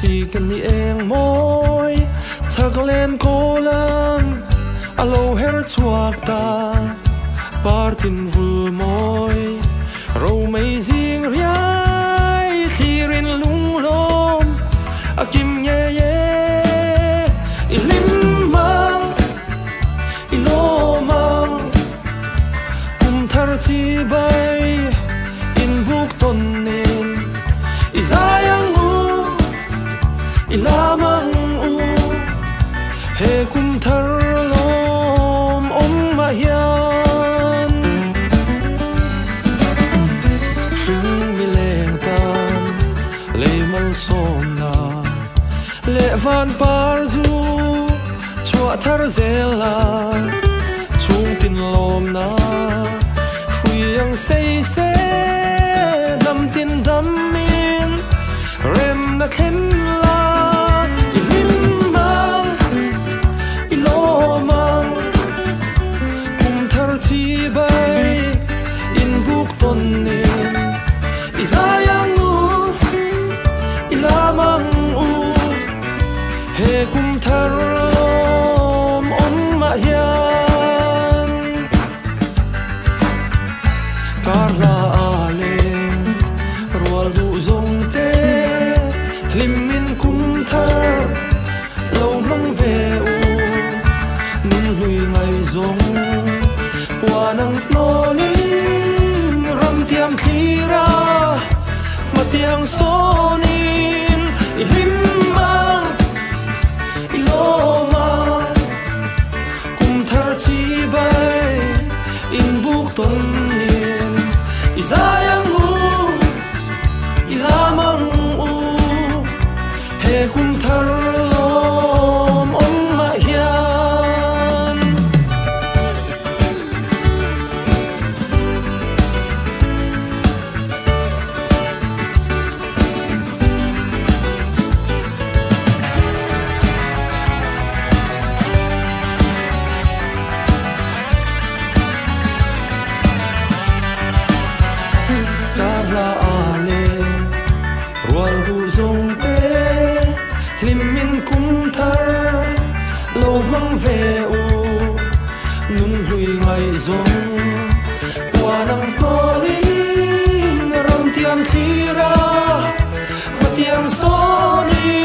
si kan ni eng moi thak len ko lan alo her chuak ta partin vul moi ro mai jing riai thirin lung lom akim ye ye ilim mang ilo mang kum thar chi bai in buk ton nen izayang ilamang u he kum thar lom ma hian shung mi leng tan le mal som na le van par zu chua thar zela chung tin lom na huyang sei se dam tin dam min rem na khen izayang u ilamang u he kum thar lom ma hian tarla ale rual du zong te lim min kum thar lo mang ve u nun hui ngai zong wanang nonin ram tiam thira matiang sonin ilimang iloma kum thar chi bai in buk ton nin izayang u ilamang u he kum thar lom ma hian mang ve u nun hui ngai zong wanang tolin ram tiam thira matiang soni